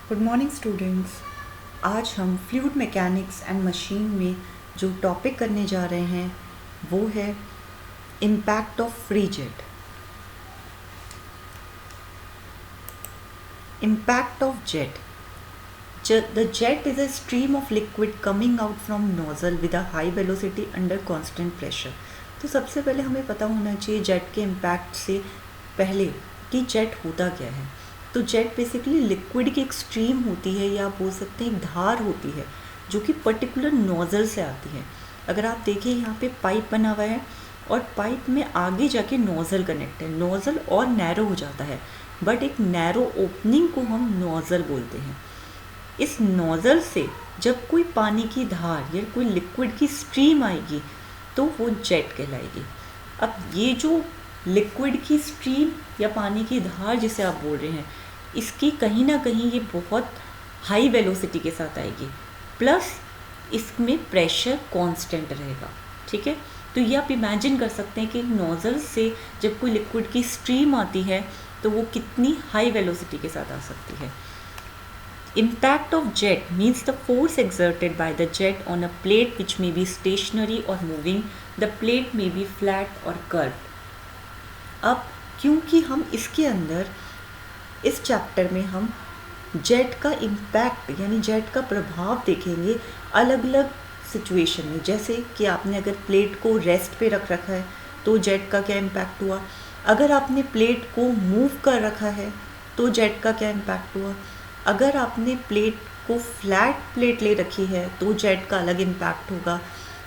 Good morning students. आज हम fluid mechanics and machine में जो टॉपिक करने जा रहे हैं वो है impact of free jet. Impact of jet. The jet is a stream of liquid coming out from nozzle with a high velocity under constant pressure। तो सबसे पहले हमें पता होना चाहिए जेट के इम्पैक्ट से पहले कि जेट होता क्या है। तो जेट बेसिकली लिक्विड की एक स्ट्रीम होती है या आप बोल सकते हैं एक धार होती है जो कि पर्टिकुलर नोज़ल से आती है। अगर आप देखें यहाँ पे पाइप बना हुआ है और पाइप में आगे जाके नोज़ल कनेक्ट है। नोज़ल और नैरो हो जाता है बट एक नैरो ओपनिंग को हम नोज़ल बोलते हैं। इस नोज़ल से जब कोई पानी की धार या कोई लिक्विड की स्ट्रीम आएगी तो वो जेट कहलाएगी। अब ये जो लिक्विड की स्ट्रीम या पानी की धार जिसे आप बोल रहे हैं, इसकी कहीं ना कहीं ये बहुत हाई वेलोसिटी के साथ आएगी, प्लस इसमें प्रेशर कांस्टेंट रहेगा। ठीक है, तो ये आप इमेजिन कर सकते हैं कि नोज़ल से जब कोई लिक्विड की स्ट्रीम आती है तो वो कितनी हाई वेलोसिटी के साथ आ सकती है। Impact of jet means the force exerted by the jet on a plate which may be stationary or moving. The plate may be flat or curved. अब क्योंकि हम इसके अंदर इस चैप्टर में हम जेट का इम्पैक्ट यानी जेट का प्रभाव देखेंगे अलग अलग सिचुएशन में। जैसे कि आपने अगर प्लेट को रेस्ट पे रख रखा है तो जेट का क्या इम्पैक्ट हुआ, अगर आपने प्लेट को मूव कर रखा है तो जेट का क्या इम्पैक्ट हुआ, अगर आपने प्लेट को फ्लैट प्लेट ले रखी है तो जेट का अलग इम्पैक्ट होगा।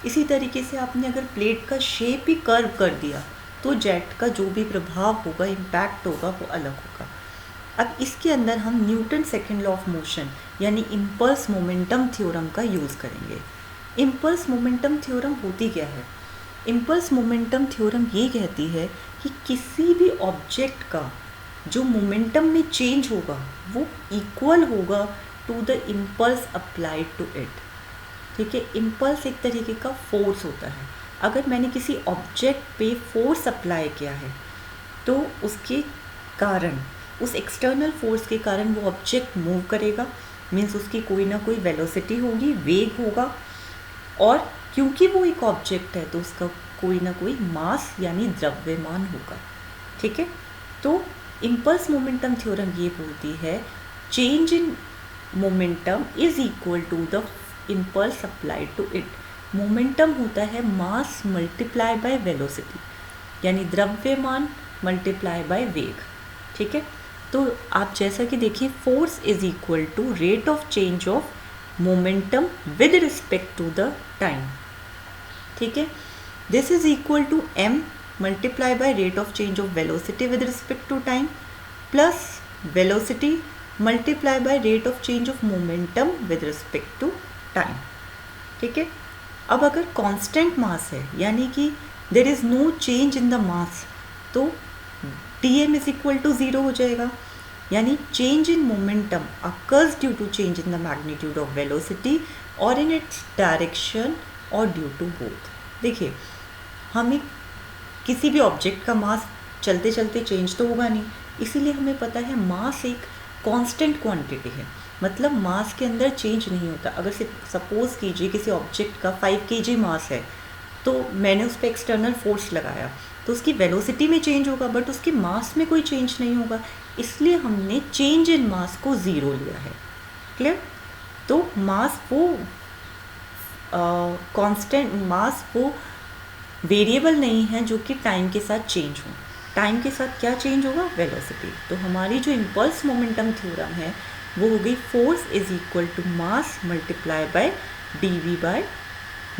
इसी तरीके से आपने अगर प्लेट का शेप ही कर्व कर दिया तो जेट का जो भी प्रभाव होगा, इम्पैक्ट होगा, वो अलग होगा। अब इसके अंदर हम Newton second law of motion यानी इम्पल्स मोमेंटम थ्योरम का यूज़ करेंगे। इम्पल्स मोमेंटम थ्योरम होती क्या है? इम्पल्स मोमेंटम थ्योरम ये कहती है कि किसी भी ऑब्जेक्ट का जो मोमेंटम में चेंज होगा वो इक्वल होगा to the impulse applied to it. ठीक है, इम्पल्स एक तरीके का फोर्स होता है। अगर मैंने किसी ऑब्जेक्ट पे फोर्स अप्लाई किया है तो उसके कारण, उस एक्सटर्नल फोर्स के कारण वो ऑब्जेक्ट मूव करेगा, मीन्स उसकी कोई ना कोई वेलोसिटी होगी, वेग होगा, और क्योंकि वो एक ऑब्जेक्ट है तो उसका कोई ना कोई मास यानी द्रव्यमान होगा। ठीक है, तो इम्पल्स मोमेंटम थ्योरम ये बोलती है change in momentum is equal to the impulse applied to it. Momentum होता है मास मल्टीप्लाई बाय वेलोसिटी यानी द्रव्यमान मल्टीप्लाई बाय वेग। ठीक है, तो आप जैसा कि देखिए force is equal to rate of change of momentum with respect to the time. ठीक है, this is equal to m multiply by rate of change of velocity with respect to time plus velocity multiply by rate of change of momentum with respect to time। ठीक है, अब अगर constant mass है यानी कि there is no change in the mass तो dm is equal to 0 हो जाएगा, यानी change in momentum occurs due to change in the magnitude of velocity और इन इट्स डायरेक्शन और ड्यू टू बोथ। देखिए, हमें किसी भी ऑब्जेक्ट का मास चलते चलते चेंज तो होगा नहीं, इसीलिए हमें पता है मास एक कांस्टेंट क्वांटिटी है, मतलब मास के अंदर चेंज नहीं होता। अगर सपोज कीजिए किसी ऑब्जेक्ट का 5 kg मास है तो मैंने उस पर एक्सटर्नल फोर्स लगाया तो उसकी वेलोसिटी में चेंज होगा बट उसके मास में कोई चेंज नहीं होगा, इसलिए हमने चेंज इन मास को 0 लिया है। क्लियर? तो मास वो कांस्टेंट मास वो वेरिएबल नहीं है जो कि टाइम के साथ चेंज हो। टाइम के साथ क्या चेंज होगा? वेलोसिटी। तो हमारी जो इम्पल्स मोमेंटम थ्योरम है वो हो गई force is equal to mass multiply by dv by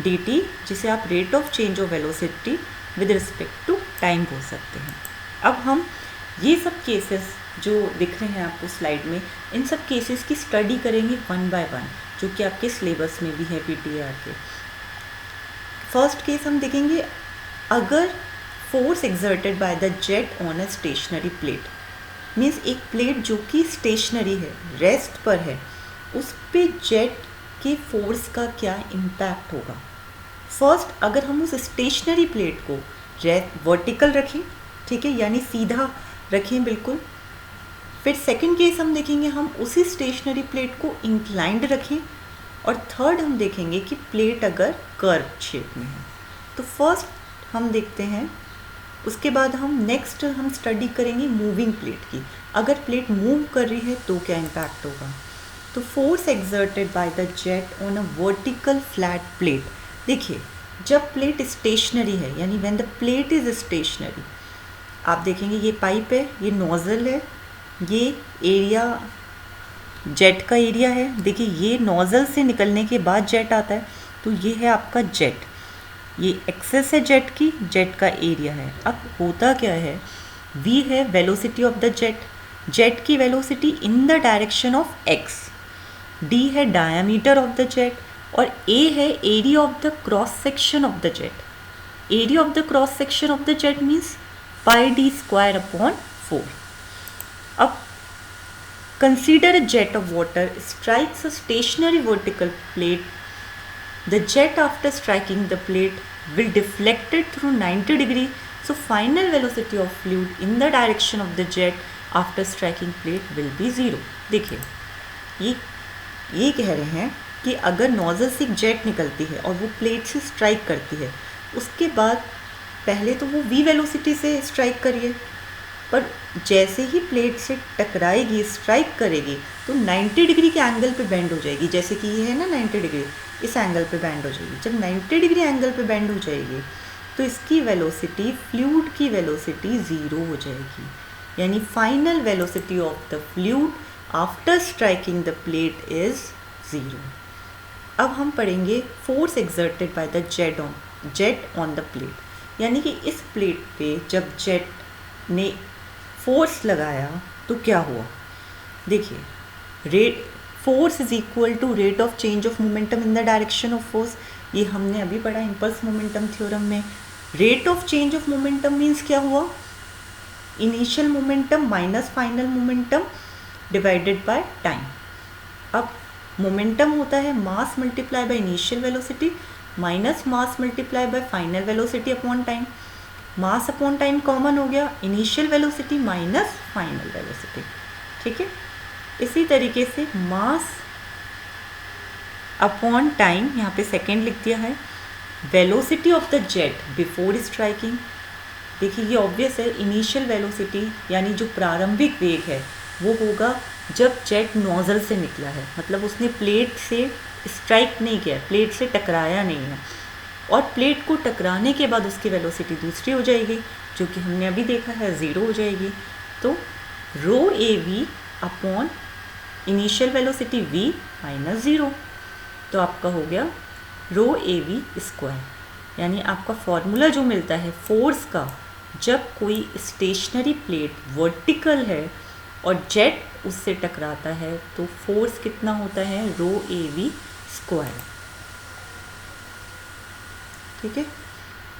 dt, जिसे आप rate of change of velocity with respect to time बोल सकते हैं। अब हम ये सब केसेस जो दिख रहे हैं आपको स्लाइड में, इन सब केसेस की स्टडी करेंगे 1 by 1 जो कि आपके सिलेबस में भी है PTR के। फर्स्ट केस हम देखेंगे, अगर force exerted by the jet on a stationary plate, means एक प्लेट जो कि स्टेशनरी है, रेस्ट पर है, उस पे जेट के फोर्स का क्या इम्पैक्ट होगा। फर्स्ट, अगर हम उस स्टेशनरी प्लेट को वर्टिकल रखें, ठीक है, यानी सीधा रखें बिल्कुल, फिर सेकंड केस हम देखेंगे हम उसी स्टेशनरी प्लेट को इंक्लाइंड रखें, और थर्ड हम देखेंगे कि प्लेट अगर कर्व शेप में है। तो फर्स्ट हम देखते हैं, उसके बाद हम नेक्स्ट हम स्टडी करेंगे मूविंग प्लेट की। अगर प्लेट मूव कर रही है तो क्या इम्पैक्ट होगा। तो force exerted by the jet on a vertical flat plate. देखिए जब प्लेट स्टेशनरी है, यानी when the plate is stationary, आप देखेंगे ये पाइप है, ये नोज़ल है, ये एरिया जेट का एरिया है। देखिए ये नोज़ल से निकलने के बाद जेट आता है, तो ये है आपका जेट, ये एक्सेस है जेट की, जेट का एरिया है। अब होता क्या है, v है velocity of the jet, jet की velocity in the direction of x, d है डायमीटर ऑफ द जेट, और a है area of the cross section of the jet. Area of the cross section of the jet means pi d square upon 4। अब consider a jet of water strikes a stationary vertical plate. The jet after striking the plate will deflect it through 90 degree. So final velocity of fluid in the direction of the jet after striking plate will be 0. देखिए ये कह रहे हैं कि अगर nozzle से एक jet निकलती है और वो प्लेट से स्ट्राइक करती है, उसके बाद पहले तो वो v वेलोसिटी से स्ट्राइक करिए, पर जैसे ही प्लेट से टकराएगी, स्ट्राइक करेगी, तो 90 डिग्री के एंगल पे बेंड हो जाएगी। जैसे कि ये है ना 90 डिग्री, इस एंगल पे बेंड हो जाएगी। जब 90 डिग्री एंगल पे बेंड हो जाएगी तो इसकी वेलोसिटी, फ्लूइड की वेलोसिटी 0 हो जाएगी, यानी final velocity of the fluid after striking the plate is 0। अब हम पढ़ेंगे force exerted by the jet on the plate, यानी कि इस प्लेट पे जब जेट ने फोर्स लगाया तो क्या हुआ। देखिए force is equal to rate of change of momentum in the direction of force, ये हमने अभी पढ़ा इम्पल्स मोमेंटम थ्योरम में। Rate of change of momentum means क्या हुआ, initial momentum minus final momentum divided by time. अब momentum होता है mass multiply by initial velocity minus mass multiply by final velocity upon time. Mass upon time common हो गया, initial velocity minus final velocity, ठीक है। इसी तरीके से मास अपॉन टाइम, यहाँ पे सेकेंड लिख दिया है। Velocity of the jet before striking, देखिए ये ऑब्वियस है, इनिशियल वेलोसिटी यानी जो प्रारंभिक वेग है वो होगा जब जेट नोजल से निकला है, मतलब उसने प्लेट से स्ट्राइक नहीं किया, प्लेट से टकराया नहीं है, और प्लेट को टकराने के बाद उसकी वेलोसिटी दूसरी हो जाएगी, जो कि हमने अभी देखा है 0 हो जाएगी। तो rho A V upon initial velocity v minus 0, तो आपका हो गया रो ए वी स्क्वायर। यानी आपका फॉर्मूला जो मिलता है फोर्स का, जब कोई स्टेशनरी प्लेट वर्टिकल है और जेट उससे टकराता है तो फोर्स कितना होता है, रो ए वी स्क्वायर, ठीक है।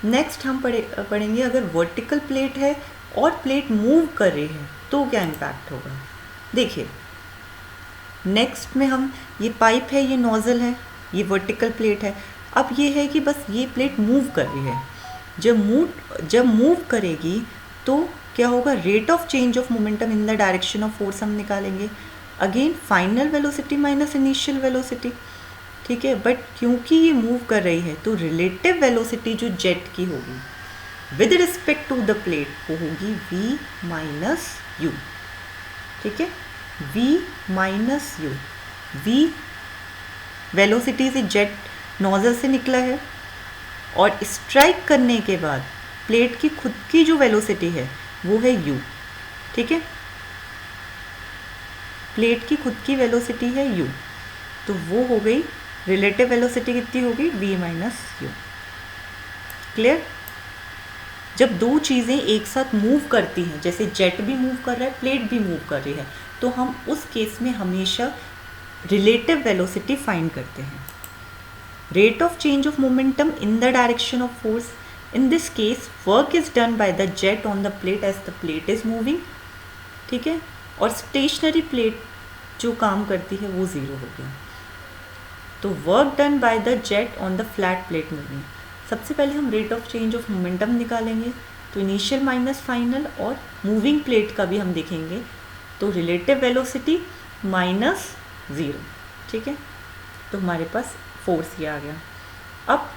नेक्स्ट हम पढ़ेंगे अगर वर्टिकल प्लेट है और प्लेट मूव कर रही है तो क्या इम्पैक्ट होगा। देखिए नेक्स्ट में हम, ये पाइप है, ये नोज़ल है, ये वर्टिकल प्लेट है। अब ये है कि बस ये प्लेट मूव कर रही है, जब मूव करेगी तो क्या होगा, rate of change of momentum in the direction of force हम निकालेंगे। Again final velocity minus initial velocity, ठीक है। बट क्योंकि ये मूव कर रही है तो रिलेटिव वेलोसिटी जो जेट की होगी with respect to the plate वो होगी v माइनस यू, ठीक है। v minus U, v velocity से जेट नोजल से निकला है और स्ट्राइक करने के बाद प्लेट की खुद की जो वेलोसिटी है वो है u, ठीक है। प्लेट की खुद की वेलोसिटी है u, तो वो हो गई रिलेटिव वेलोसिटी कितनी होगी, v माइनस यू। क्लियर। जब दो चीज़ें एक साथ मूव करती हैं, जैसे जेट भी मूव कर रहा है, प्लेट भी मूव कर रही है, तो हम उस केस में हमेशा रिलेटिव वेलोसिटी फाइंड करते हैं। Rate of change of momentum in the direction of force, in this case work is done by the jet on the plate as the plate is moving, ठीक है। और stationery plate जो काम करती है वो 0 हो गया। तो work done by the jet on the flat plate moving, सबसे पहले हम rate of change of momentum निकालेंगे, तो इनिशियल माइनस फाइनल, और मूविंग प्लेट का भी हम देखेंगे तो रिलेटिव वेलोसिटी माइनस 0, ठीक है। तो हमारे पास फोर्स ये आ गया। अब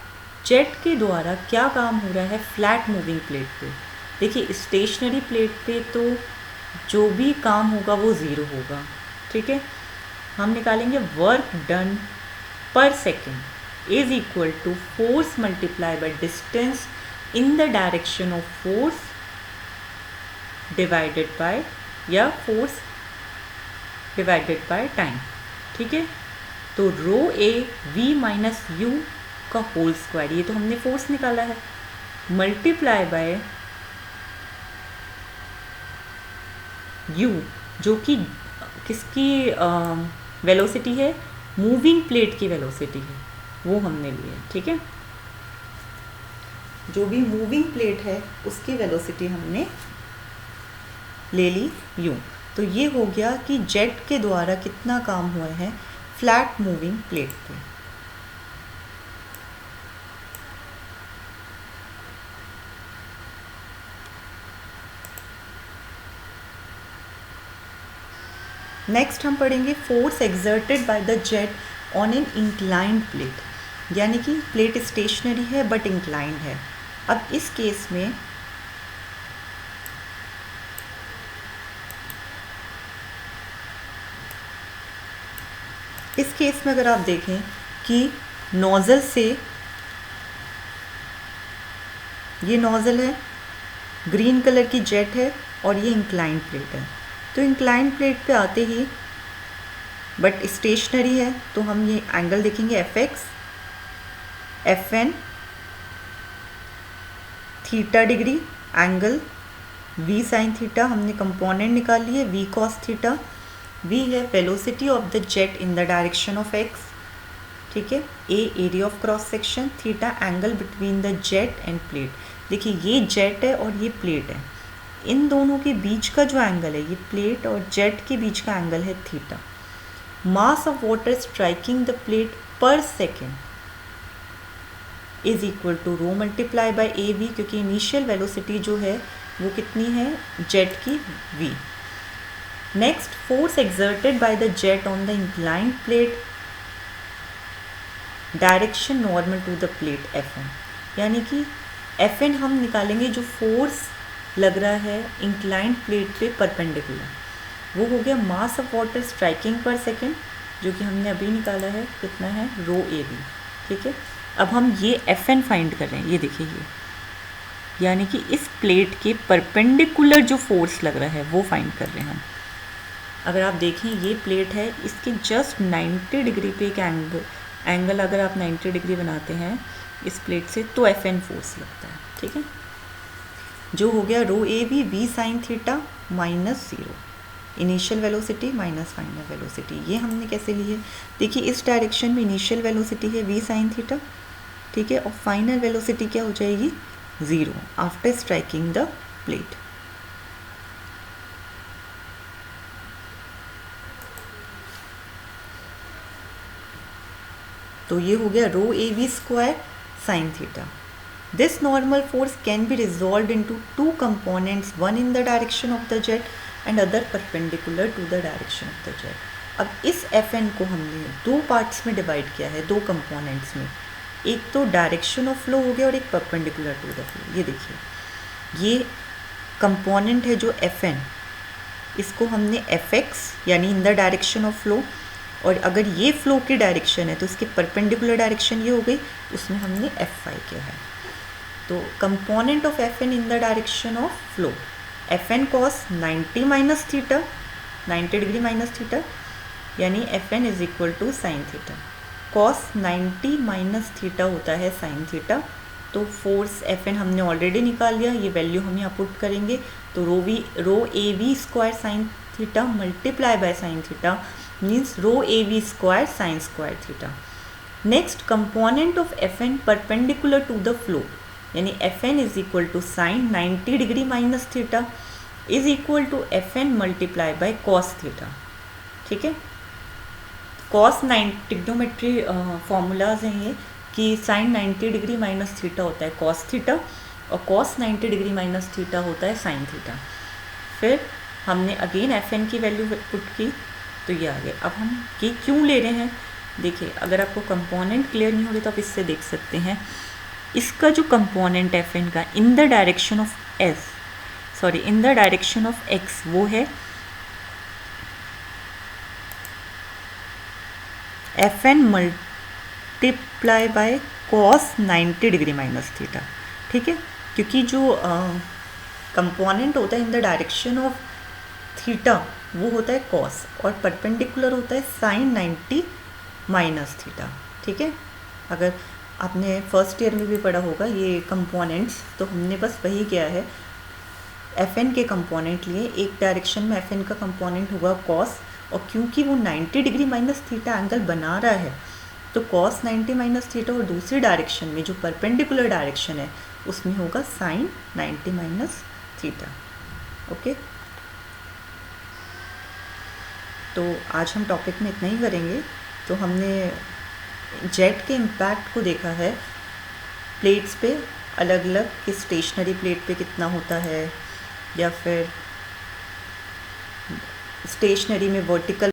जेट के द्वारा क्या काम हो रहा है फ्लैट मूविंग प्लेट पे? देखिए स्टेशनरी प्लेट पे तो जो भी काम होगा वो 0 होगा, ठीक है। हम निकालेंगे work done per second is equal to force multiply by distance in the direction of force divided by या फोर्स डिवाइडेड बाय टाइम, ठीक है। तो rho A V minus U का होल स्क्वायर, ये तो हमने फोर्स निकाला है, मल्टीप्लाई बाय यू जो कि किसकी वेलोसिटी है, मूविंग प्लेट की वेलोसिटी है, वो हमने ली है, ठीक है। जो भी मूविंग प्लेट है उसकी वेलोसिटी हमने ले ली यू। तो ये हो गया कि जेट के द्वारा कितना काम हुआ है फ्लैट मूविंग प्लेट पे। नेक्स्ट हम पढ़ेंगे force exerted by the jet on an inclined plate, यानी कि प्लेट स्टेशनरी है बट इंक्लाइंड है। अब इस केस में अगर आप देखें कि नोज़ल से, ये नोज़ल है, ग्रीन कलर की जेट है और ये इंक्लाइंड प्लेट है। तो इंक्लाइंड प्लेट पे आते ही बट स्टेशनरी है तो हम ये एंगल देखेंगे F X, F N, theta degree angle V sine theta, हमने कंपोनेंट निकाल लिए वी कॉस थीटा। वी है velocity of the jet in the direction of X, ठीक है। A area of cross section, theta angle between the jet and plate. देखिए ये jet है और ये प्लेट है, इन दोनों के बीच का जो एंगल है, ये प्लेट और जेट के बीच का एंगल है theta. Mass of water striking the plate per second is equal to rho multiply by A V, क्योंकि इनिशियल वेलोसिटी जो है वो कितनी है जेट की v। Next force exerted by the jet on the inclined plate direction normal to the plate F N, यानी कि F N हम निकालेंगे जो फोर्स लग रहा है इंक्लाइंड प्लेट पे परपेंडिकुलर, वो हो गया मास ऑफ वाटर स्ट्राइकिंग पर सेकेंड, जो कि हमने अभी निकाला है, कितना है रो ए बी, ठीक है। अब हम ये एफ एन फाइंड कर रहे हैं, ये देखिए ये, यानी कि इस प्लेट के परपेंडिकुलर जो फोर्स लग रहा है वो फाइंड कर रहे हैं हम। अगर आप देखें ये प्लेट है, इसके जस्ट 90 डिग्री पे एक एंगल अगर आप 90 डिग्री बनाते हैं इस प्लेट से तो एफ एन फोर्स लगता है, ठीक है। जो हो गया rho A B V sine theta minus 0, initial velocity minus final velocity. ये हमने कैसे ली है, देखिए इस डायरेक्शन में इनिशियल वेलोसिटी है वी साइन थीटा, ठीक है, और फाइनल वेलोसिटी क्या हो जाएगी 0 आफ्टर स्ट्राइकिंग द प्लेट। तो ये हो गया rho A V square sine theta. This normal force can be resolved into two components, one in the direction of the jet and other perpendicular to the direction of the jet. अब इस F N को हमने दो parts में divide किया है, दो components में, एक तो डायरेक्शन ऑफ फ्लो हो गया और एक परपेंडिकुलर टू द फ्लो। ये देखिए ये कंपोनेंट है जो एफ एन, इसको हमने एफ एक्स यानी इन द डायरेक्शन ऑफ फ्लो, और अगर ये फ्लो की डायरेक्शन है तो इसके परपेंडिकुलर डायरेक्शन ये हो गई, उसमें हमने एफ वाई किया है। तो component of F N in the direction of flow, F N cos 90 minus theta, 90 degree minus theta, यानी F N is equal to sine theta. Cos 90 minus theta होता है साइन थीटा। तो force F N हमने already निकाल लिया, ये value हम यहाँ पुट करेंगे, तो rho A V square sine theta multiply by sine theta means rho A V square sine square theta. Next component of F N perpendicular to the flow, यानी F N is equal to sine 90 degree minus theta is equal to F N multiply by cos theta, ठीक है। Cos 90 trigonometry formulas हैं ये कि sign 90 degree minus theta होता है cos theta और cos 90 degree minus theta होता है साइन थीटा। फिर हमने अगेन Fn की वैल्यू पुट की तो ये आ गया। अब हम ये क्यों ले रहे हैं, देखिए अगर आपको कंपोनेंट क्लियर नहीं हो रही तो आप इससे देख सकते हैं। इसका जो कंपोनेंट Fn का इन the direction of in the direction of x वो है Fn multiply by cos 90 degree minus theta, ठीक है। क्योंकि जो कंपोनेंट होता है इन द डायरेक्शन ऑफ थीटा वो होता है cos और परपेंडिकुलर होता है sin 90 माइनस थीटा, ठीक है। अगर आपने फर्स्ट ईयर में भी पढ़ा होगा ये कंपोनेंट्स, तो हमने बस वही किया है, Fn के कंपोनेंट लिए, एक डायरेक्शन में Fn का कंपोनेंट होगा cos, और क्योंकि वो 90 डिग्री माइनस थीटा एंगल बना रहा है तो cos 90 माइनस थीटा, और दूसरी डायरेक्शन में जो परपेंडिकुलर डायरेक्शन है उसमें होगा sin 90 माइनस थीटा। ओके, तो आज हम टॉपिक में इतना ही करेंगे। तो हमने जेट के इम्पैक्ट को देखा है प्लेट्स पे अलग अलग, कि स्टेशनरी प्लेट पे कितना होता है, या फिर स्टेशनरी में वर्टिकल